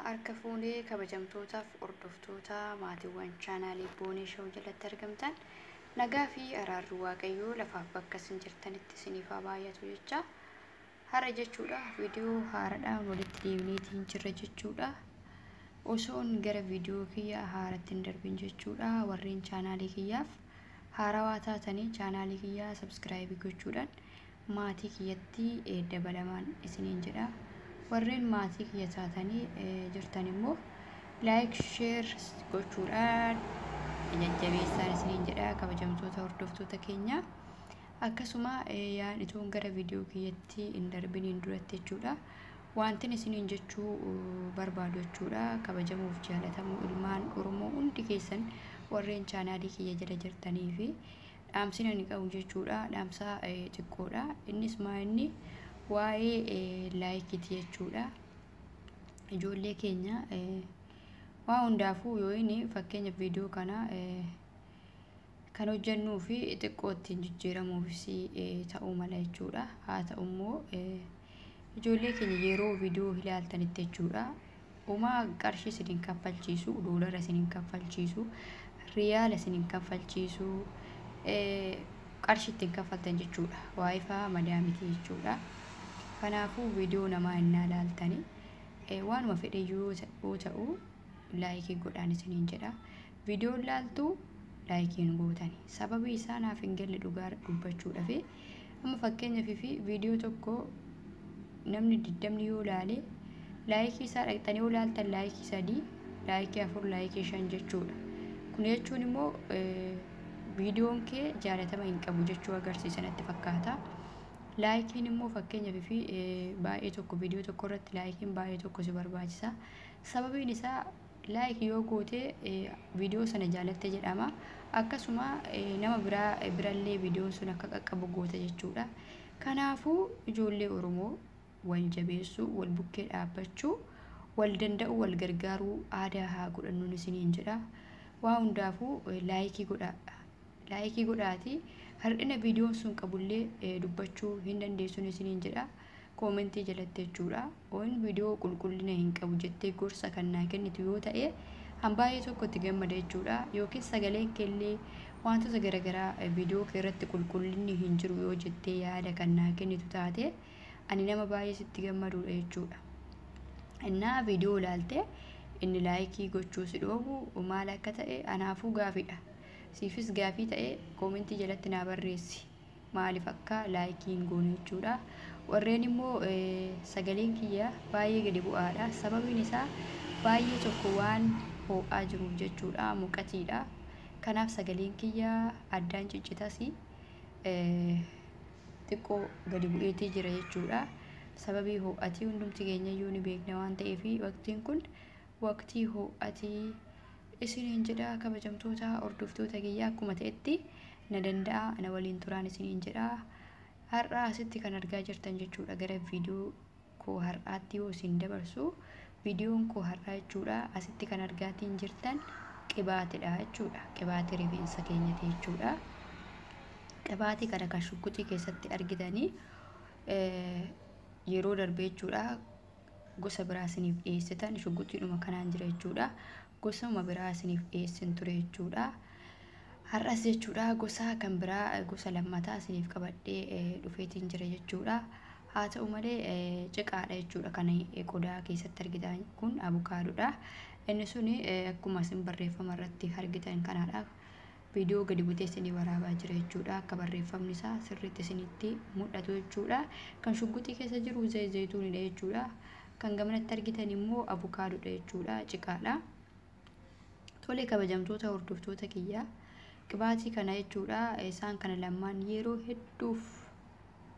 Harka fuunee kabajamtootaaf hordoftoota maatiiwwan chaanaalii Boonee Showuu jalatti argamtan nagaa fi araarri Waaqayyoo lafaaf bakka isin jirtanitti isiniif haa baay'atu jecha hara jechuudha. Viidiyoo haaraadhaan walitti deebineetiin jirra jechuudha. Osoon gara viidiyoo kiyya haaratti hin darbin jechuudha. Warreen chaanaalii kiyyaaf haarawaa taatanii chaanaalii kiyyaa subscribe gochuudhaan maatii kiyyatti dabalamaan isiniin jedha. Warreen maatii kiyya taatanii jirtan immoo like share gochuudhaan jajjabeessaan isiniin jedha kabajamtoota hordoftoota keenya. Akkasuma yaan itoon gara viidiyoo kiyyatti hin darbiniin duratti jechuudha. Wantin isiniin jechuu barbaadu jechuudha. Kabajamuuf jaalatamuu ilmaan Oromoo hundi keessan warreen chaanaalii kiyya jala jirtanii fi dhaamsina ni qabu jechuudha. Dhaamsa xiqqoodha. Innis inni waa'ee laayikiti jechuudha. Ijoollee keenya waa hundaafuu yoo inni fakkeenya viidiyoo kana kan hojjennuu fi xiqqoo ittiin jijjiiramuufis ta'uu mala jechuudha. Haa ta'u immoo ijoollee keenya yeroo viidiyoo ilaaltanitti jechuudha. Uumaa qarshii isiniin kaffalchiisu, doolara isiniin kaffalchiisu, riyaala isiniin kaffalchiisu, qarshii ittiin kaffaltan jechuudha. Waayifaa madaamiti jechuudha. Kanaafuu viidiyoo namaa innaa ilaaltanii waanuma fedhe yoo ta'u laayikii godhaan isiniin jedha. Viidiyoo ilaaltu laayikiin gootani. Sababii isaa naaf hin galle dhugaa dubbachuudhaaf amma fakkeenyaaf viidiyoo tokko namni 20 yoo ilaale laayikii isaa dhaqxanii yoo ilaaltan laayikii 3, laayikii 4, laayikii 5 jechuudha. Kun jechuun immoo viidiyoon kee jaalatama hin qabu jechuu agarsiisa natti fakkaata. Laayikiin immoo fakkeenyaaf baay'ee tokko viidiyoo tokko irratti laayikiin baay'ee tokko si barbaachisa. Sababiin isaa laayikii yoo goote viidiyoo sana jaalatte jedhama. Akkasuma nama birallee viidiyoon sun akka qaqqabu goota jechuudha. Kanaafuu ijoollee Oromoo wal jabeessuu, wal bukkee dhaabbachuu, wal danda'uu, wal gargaaruu aadaa haa godhannuun isiniin jedha. Waa hundaafuu laayikii godhaa. Laayikii godhaati. Hardina viidiyoon sun qabullee dubbachuu hin dandeessuun isiniin jedha. Koomentii jalatti jechuudha. Waan viidiyoo qulqullina hin qabu jettee gorsa kan naa kennitu yoo ta'e hambaayee tokkotti gammada jechuudha. Yookiin sagaleen keellee wantoota garaagaraa viidiyoo kee irratti qulqullinni hin jiru yoo jettee yaada kan naa kennitu taate ani nama baay'ee sitti gammadudha jechuudha. Innaa viidiyoo ilaalte inni laayikii gochuu si dhoobu maal akka ta'e anaafuu gaafidha. Siifis gaafii ta'e koomentii jalatti naa barreessi. Maaliif akka laayikiin goone jechuudha. Warreen immoo sagaleen kiyya baay'ee gadi bu'aadha. Sababiin isaa baay'ee tokko waan ho'aa jiruuf jechuudha. Muqatiidha. Kanaaf sagaleen kiyya addaan ciccitas xiqqoo gadi bu'eetii jira jechuudha. Sababii ho'atii hundumti keenya iyyuu ni beekna waan ta'eef waqtiin kun waqtii ho'atii isiniin jedha kabajamtoota hordoftoota kiyya akkuma ta'etti na danda'a na waliin turaan isiniin jedha. Har'a asitti kan argaa jirtan jechuudha gara viidiyoo koo har'aatti yoo isin dabarsu viidiyoon koo har'aa jechuudha asitti kan argaatiin jirtan qibaatidha jechuudha. Qibaatii rifeensa keenyati jechuudha. Qibaatii kana kan shugguxii keessatti argitanii yeroo darbee jechuudha gosa biraa isiniif dhiyeessitan shugguxiidhuma kanaan jira jechuudha. Gosuma biraa isiniif dhiyeessin ture jechuudha. Har'as jechuudha gosa kan biraa gosa lammataa isiniif qabadhee dhufeetiin jira jechuudha. Haa ta'u malee ciqaadha jechuudha kan qodaa keessatti argitan kun abukaadoodha. Inni suni akkuma isin barreeffama irratti argitan kanaadhaaf viidiyoo gadi butee isinii waraabaa jira jechuudha. Akka barreeffamni isaa sirriitti isinitti mul'atu jechuudha. Kan shugguxii keessa jiru zayituunidha jechuudha. Kan gamanatti argitan immoo abukaadoodha jechuudha. Ciqaadha. Tole kabajamtoota hordoftoota kiyya qibaatii kana jechuudha isaan kana lamaan yeroo hedduuf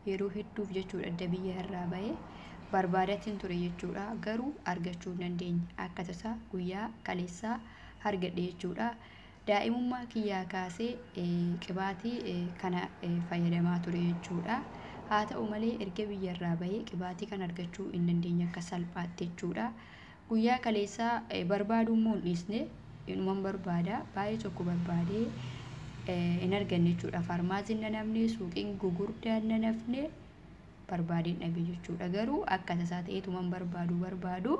jechuudha adda biyya irraa bahee barbaadatiin ture jechuudha. Garuu argachuu hin dandeenye. Akka tasaa guyyaa kaleessaa argadhe jechuudha. Daa'imummaa kiyyaa kaasee qibaatii kana fayyadamaa ture jechuudha. Haa ta'u malee erga biyya irraa bahee qibaatii kana argachuu hin dandeenye akka salphaatti jechuudha. Guyyaa kaleessaa barbaaduun moo hin dhiisne inuman barbaada baay'ee tokko barbaadee hin arganne jechuudha. Faarmaasiin na nafne, suuqiin gugurdaan na nafne barbaadeen dhabe jechuudha. Garuu akka tasaa ta'eetuman barbaadu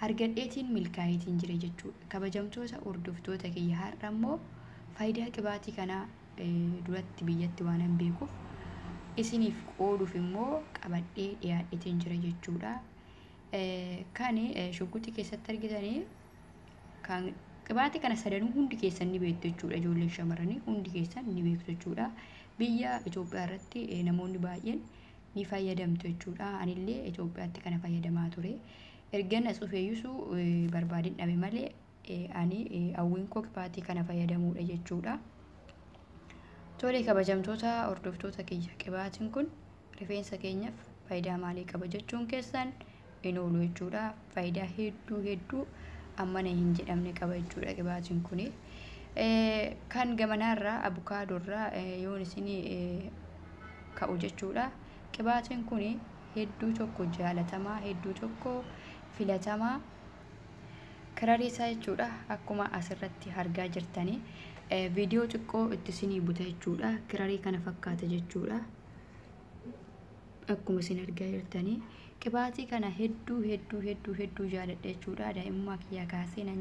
argadheetiin milkaa'itiin jira jechuudha. Kabajamtoota hordoftoota kiyya har'a immoo faayidaa qibaatii kanaa duratti biyyatti waan hin beekuuf isiniif qooduuf immoo qabadhee dhiyaadheetiin jira jechuudha. Kan shugguxii keessatti argitanii kan qibaatii kana sadanuu hundi keessan ni beektu jechuudha. Ijoolleen shamarranii hundi keessan ni beektu jechuudha. Biyya Itoophiyaa irratti namoonni baay'een ni fayyadamtu jechuudha. Anillee Itoophiyaatti kana fayyadamaa ture. Ergan as dhufeeyyuu barbaadin dhabe malee ani hawwiin koo qibaatii kana fayyadamuudha jechuudha. Tole kabajamtoota hordoftoota kiyya, qibaatiin kun rifeensa keenyaaf faayidaa maalii qaba jechuun keessan hin oolu jechuudha. Faayidaa hedduu ammana hin jedhamne qaba jechuudha qibaatiin kun. Kan gamanaarraa abukaadoorraa yoon isin ka'u jechuudha. Qibaatiin kun hedduu tokko jaalatamaa, hedduu tokko filatamaa kirarii isaa jechuudha. Akkuma asirratti argaa jirtanii viidiyoo xiqqoo itti isinii buta jechuudha. Kirarii kana fakkaata jechuudha. Akkuma isin argaa jirtanii qibaatii kana hedduu jaaladha jechuudha. Daa'imummaa kiyyaa kaasee nan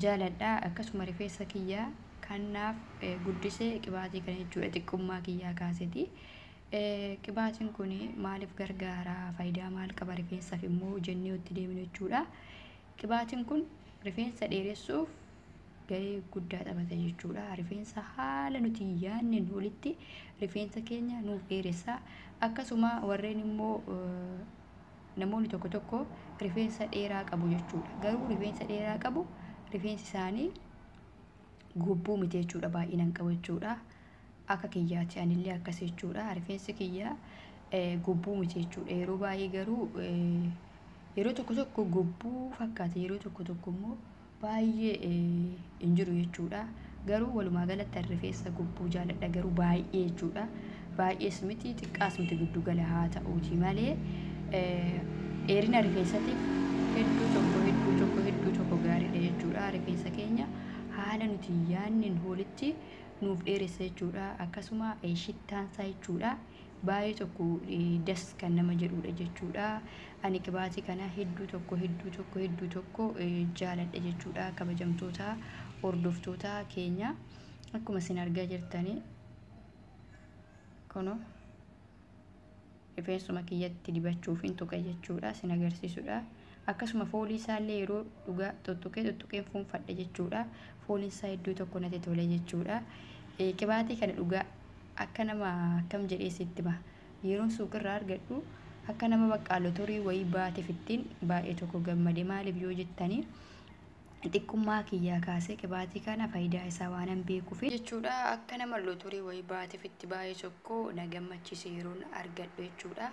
jaaladha. Akkasuma rifeensa kiyyaa kanaaf guddisee qibaatii kana jechuudha. Xiqqummaa kiyyaa kaaseeti. Qibaatiin kun maaliif gargaara? Faayidaa maal qaba rifeensaaf immoo jennee itti deemnu jechuudha. Qibaatiin kun rifeensa dheeressuuf gahee guddaa taphata jechuudha. Rifeensa haala nuti yaadneen olitti rifeensa keenya nuuf dheeressa. Akkasuma warreen immoo namoonni tokko rifeensa dheeraa qabu jechuudha. Garuu rifeensa dheeraa qabu rifeensi isaanii gubbuu miti jechuudha. Baay'inaan qabu jechuudha. Akka kiyyaatti anillee akkas jechuudha. Rifeensi kiyyaa gubbuu miti jechuudha. Yeroo baay'ee garuu yeroo tokko gubbuu fakkaata, yeroo tokko immoo baay'ee hin jiru jechuudha. Garuu walumaa galatti rifeensa gubbuu jaaladha garuu baay'ee jechuudha. Baay'ees miti xiqqaas miti giddu gala haa ta'uuti malee dheerina rifeensaatiif hedduu tokko gaariidha jechuudha. Rifeensa keenya haala nuti yaadneen olitti nuuf dheeressa jechuudha. Akkasuma shittaansaa jechuudha. Baay'ee tokko das kan nama jedhudha jechuudha. Ani qibaatii kana hedduu tokko jaaladha jechuudha. Kabajamtoota hordoftoota keenya akkuma isin argaa jirtanii kuno rifeensuma kiyyatti dibachuuf hin tuqa jechuudha. Isin agarsiisudha. Akkasuma foolii isaallee yeroo dhugaa tuttuqeen fuunfadha jechuudha. Fooliin isaa hedduu tokko natti tole jechuudha. Qibaatii kana dhugaa akka nama akkam jedhee sitti ba yeroon suuqirraa argadhu akka nama baqqaalotorii wayii baateef ittiin baay'ee tokko gammade. Maaliif yoo jettanii xiqqummaa kiyyaa kaasee qibaatii kana faayidaa isaa waan hin beekuuf jechuudha. Akka nama lotorii wayii baateef itti baay'ee tokko na gammachiise yeroon argadhu jechuudha.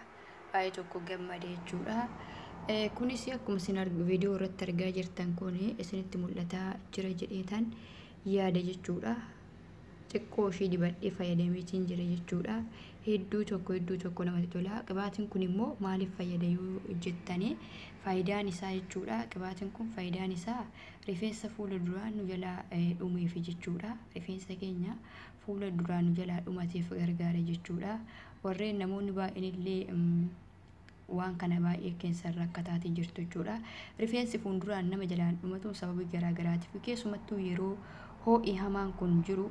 Baay'ee tokko gammade jechuudha. Kunis akkuma isin viidiyoo irratti argaa jirtan kun isinitti mul'ataa jira jedheetan yaada jechuudha. Xiqqoo ishee dibadhee fayyadameetiin jira jechuudha. Hedduu tokko namatti tola. Qibaatiin kun immoo maaliif fayyada yoo jettanii faayidaan isaa jechuudha. Qibaatiin kun faayidaan isaa rifeensa fuula duraan nu jalaa dhumeef jechuudha. Rifeensa keenya fuula duraan nu jalaa dhumateef gargaara jechuudha. Warreen namoonni baay'een illee waan kana baay'ee keessan rakkataatii jirtu jechuudha. Rifeensi fuulduraan nama jalaan dhumatu sababii garaagaraatiif keessumattuu yeroo ho'i hamaan kun jiru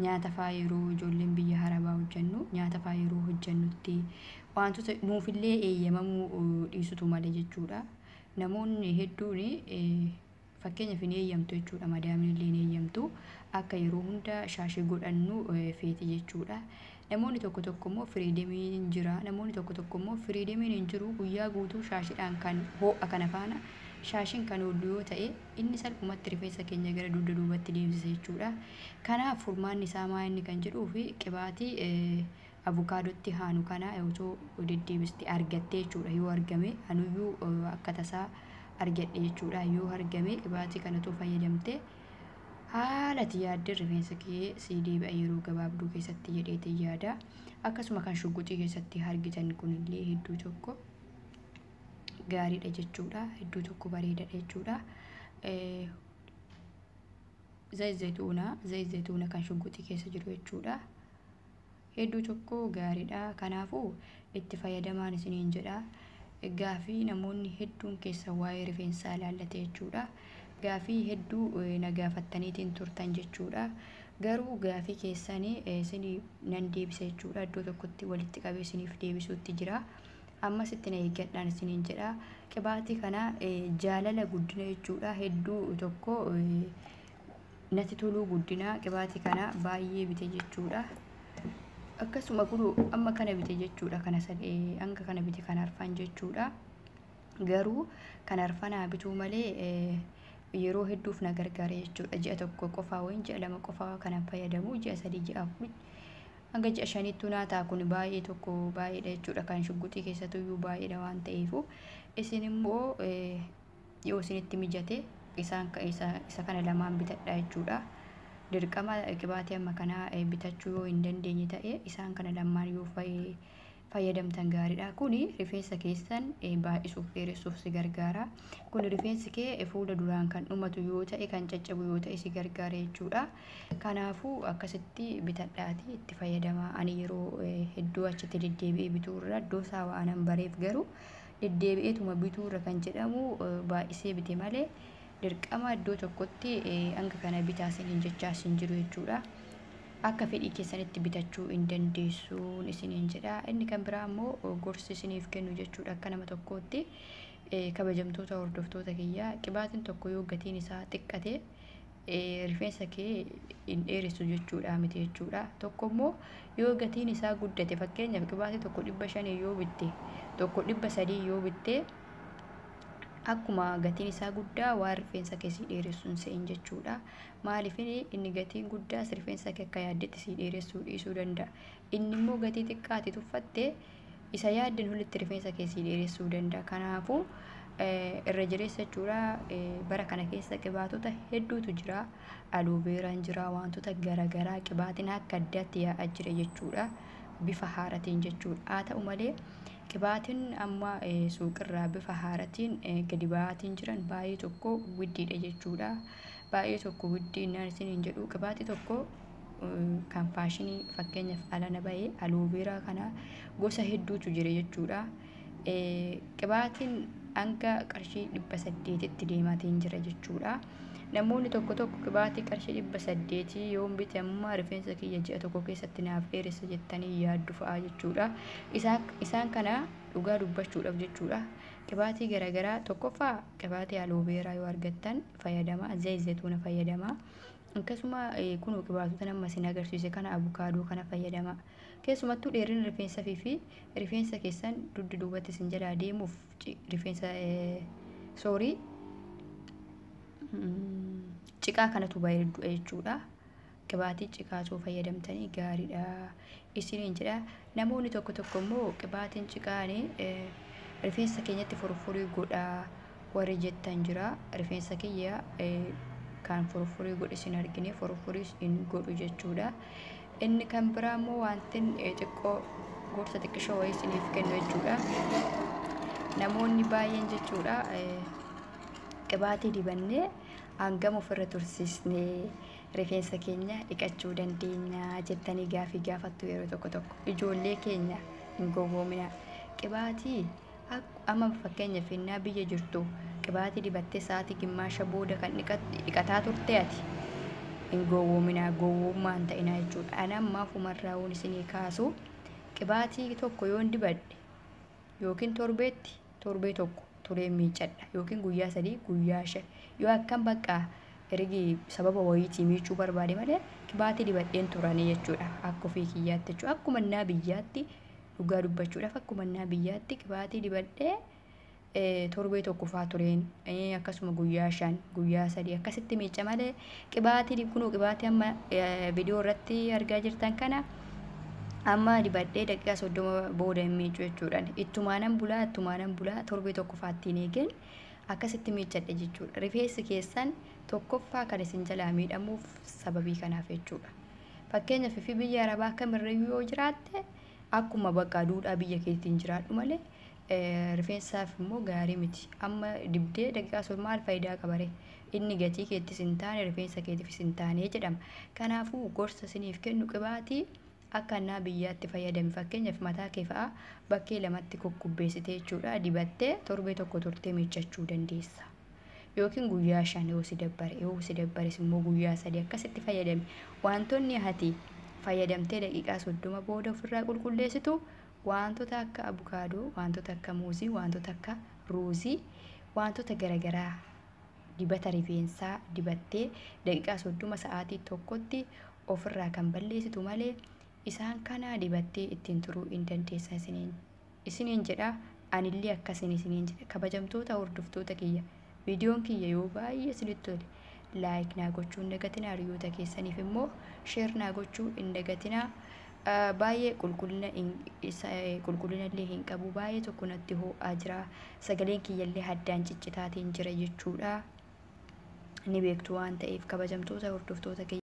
nyaata fa'aa yeroo ijoolleen biyya harabaa hojjennu nyaata fa'aa yeroo hojjennutti wantoota nuufillee eeyyamamuu dhiisutu malee jechuudha. Namoonni hedduun fakkeenyaaf hin eeyyamtu jechuudha. Madaamiin illee hin eeyyamtu akka yeroo hunda shaashii godhannu feeti jechuudha. Namoonni tokko immoo firiidemiin jira. Namoonni tokko immoo firiidemiin hin jiru. Guyyaa guutuu shaashiidhaan kan ho'a kana faana shaashiin kan oolu yoo ta'e inni salphumatti rifeensa keenya gara dugda duubatti deemsisa jechuudha. Kanaaf furmaanni isaa maa inni kan jedhuu fi qibaatii avukaadotti haanu kana yoo deddeebiste argatte jechuudha. Yoo argame anuyyuu akka tasaa argadhe jechuudha. Yoo argame qibaatii kanatu fayyadamte haala yaaddee rifeensa kee sii deebi'a yeroo gabaabduu keessatti jedheeti yaada. Akkasuma kan shugguxii keessatti argitan kunillee hedduu tokko gaariidha jechuudha. Hedduu tokko bareedaadha jechuudha. Zayituuna kan shugguxii keessa jiru jechuudha. Hedduu tokko gaariidha. Kanaafuu itti fayyadamaan isiniin jedha. gaafii namoonni hedduun keessa waa'ee rifeensaa ilaallate jechuudha. Gaafii hedduu na gaafattaniitiin turtan jechuudha. Garuu gaafii keessanii isinii nan deebisa jechuudha. Iddoo tokkotti walitti qabee isiniif deebisuutti jira. Ammas itti na eeggadhaan isiniin jedha. Qibaatii kana jaalala guddina jechuudha. Hedduu tokko natti toluu guddina qibaatii kana baay'ee bite jechuudha. Akkasuma kun amma kana bite jechuudha. Kana hanga kana bite kan arfan jechuudha. Garuu kan arfanaa bituu malee yeroo hedduuf na gargaara jechuudha. Ji'a tokko qofaa wayii ji'a lama qofaa kana fayyadamu. Ji'a 3 ji'a 4 hanga ji'a 5tti naa ta'a. Kun baay'ee tokko baay'eedha jechuudha. Kan shugguxii keessattuu baay'eedha waan ta'eef isin immoo yoo isinitti mijate isa kana lamaan bitadha jechuudha. Dirqama qibaatii amma kana bitachuu yoo hin dandeenye ta'e isaan kana lamaan yoo fayyadamtan gaariidha. Kuni rifeensa keessan baay'isuuf dheeressuuf si gargaara. Kun rifeensi kee fuula duraan kan dhumatu yoo ta'e kan caccabu yoo ta'e si gargaara jechuudha. Kanaafuu akkasitti bitadhaati itti fayyadama. Ani yeroo hedduu achitti deddeebi'ee bituurra iddoo isaa waan bareef garuu deddeebi'eetuma bituurra kan jedhamu baay'isee bite malee dirqama iddoo tokkotti hanga kana bitaa isiniin jechaa isin jiru jechuudha. Akka fedhii keessanitti bitachuu hin dandeessuun isiniin jedha. Inni kan biraa immoo gorsi isiniif kennu jechuudha. Akka nama tokkootti kabajamtoota hordoftoota kiyyaa qibaatiin tokko yoo gatiin isaa xiqqate rifeensa kee hin dheeressu jechuudha miti jechuudha. Tokko immoo yoo gatiin isaa guddate fakkeenyaaf qibaatii tokko 500 yoo bitte tokko 300 yoo bitte akkuma gatiin isaa guddaa waan rifeensa kee si dheeressuun se'in jechuudha. Maaliif inni gatiin guddaas rifeensa kee akka yaaddetti si dheeressuu dhiisuu danda'a. Inni immoo gatii xiqqaati tuffatte isa yaadden hulitti rifeensa kee si dheeressuu danda'a. Kanaafuu irra jireessa jechuudha. Bara kana keessa qibaatota hedduutu jira. Aluubeeraan jira, wantoota garaagaraa qibaatiin akka addaatti yaa'aa jira jechuudha. Bifa haaratiin jechuudha. Haa ta'u malee qibaatiin amma suuqirraa bifa haaratiin gadi ba'aatiin jiran baay'ee tokko widdiidha jechuudha. Baay'ee tokko widdii naan isiniin jedhu qibaatii tokko kan faashinii fakkeenyaaf alana bahee aluubeeraa kana gosa hedduutu jira jechuudha. Qibaatiin hanga qarshii 800tti deemaatiin jira jechuudha. Namoonni tokko qibaatii qarshii 800 yoo bite amma rifeensa kiyya ji'a tokko keessatti naaf dheeressa jettanii yaaddu fa'a jechuudha. Isaan kana dhugaa dubbachuudhaaf jechuudha. Qibaatii garaagaraa tokkoffaa qibaatii aluubeeraa yoo argattan fayyadama. Zayituuna fayyadama. Akkasuma kun qibaatota nama isin agarsiise kana abukaadoo kana fayyadama. Keessumattuu dheerina rifeensaa fi rifeensa keessan dugda duubatti isin jalaa deemuuf rifeensa ciqaa kanatu baay'ee du'a jechuudha. Qibaatii ciqaatu fayyadamtanii gaariidha isiniin jedha. Namoonni tokko immoo qibaatiin ciqaanii rifeensa keenyatti furfurii godha warri jettan jira. Rifeensa kiyya kan furfurii godhe isin argine furfurii hin godhu jechuudha. Inni kan biraa immoo wanti xiqqoo gorsa xiqqishoo wayii isiniif kennu jechuudha. Namoonni baay'een jechuudha qibaatii dibannee hangam ofirra tursiisnee rifeensa keenya dhiqachuu dandeenya jettanii gaafii gaafattu yeroo tokko. Ijoollee keenya hin gowwoomina. Qibaatii amma fakkeenyaaf innaa biyya jirtu qibaatii dibattee sa'aatii gimmaasha booda kan dhiqataa turte ati hin gowwoomina. Gowwummaan ta'inaa jechuudha. Ani ammaaf umarraawwan isinii kaasu qibaatii tokko yoon dibadhe yookiin torbee tokko turee miicadha yookiin guyyaa 3 guyyaa 5 yoo akkam bakka ergi sababa wayiitii miicuu barbaade malee qibaatii dibadheen turanii jechuudha. Akka ofii kiyyaatti jechuudha. Akkuma innaa biyyaatti dhugaa dubbachuudhaaf akkuma innaa biyyaatti qibaatii dibadhee torbee tokko fa'aa tureen akkasuma guyyaa 5 guyyaa 3 akkasitti miica malee qibaatii qibaatii amma viidiyoo irratti argaa jirtan kana amma dibadhee daqiiqaa 30 booda hin miicu jechuudha. Ittumaanan bulaa torbee tokko fa'aattiin eegen akkasitti miicadhe jechuudha. Rifeensi keessan tokkoffaa kan isin jalaa miidhamuuf sababii kanaaf jechuudha. Fakkeenyaaf fi biyya arabaa kamirrayyuu yoo jiraatte akkuma bakka duudhaa biyya keetiin jiraadhu malee rifeensaaf immoo gaarii miti. Amma dibdee daqiiqaa 30 maal faayidaa qabare? Inni gatii keettis hin taane rifeensa keetiifis hin taane jedhama. Kanaafuu gorsa isiniif kennu qibaatii akka annaa biyyaatti fayyadame. Fakkeenyaaf mataa kee fa'aa bakkee lamatti kukkubbeessitee jechuudha dibattee torbee tokko turtee miiccachuu dandeessa. Yookiin guyyaa 5 yoo si dabbares immoo guyyaa 3 akkasitti fayyadame. Wantoonni ati fayyadamtee daqiiqaa 30 booda ofirraa qulqulleessitu wantoota akka abukaadoo, wantoota akka muuzii, wantoota akka ruuzii, wantoota garaagaraa dibata rifeensaa dibattee daqiiqaa 30 sa'aatii tokkotti ofirraa kan balleessitu malee isaan kana dibattee ittiin turuu hin dandeessa isiniin jedha. Anillee akkasiin isiniin jedha. Kabajamtoota hordoftoota kiyya, viidiyoon kiyya yoo baay'ee isinitti tole laayik naa gochuu hin dagatinaa. Hiriyoota keessaniif immoo sheer naa gochuu hin dagatinaa. Baay'ee qulqullina illee hin qabu. Baay'ee tokko natti ho'aa jira. Sagaleen kiyyallee haddaan ciccitaatiin jira jechuudha. Ni beektu waan ta'eef kabajamtoota hordoftoota kiyya.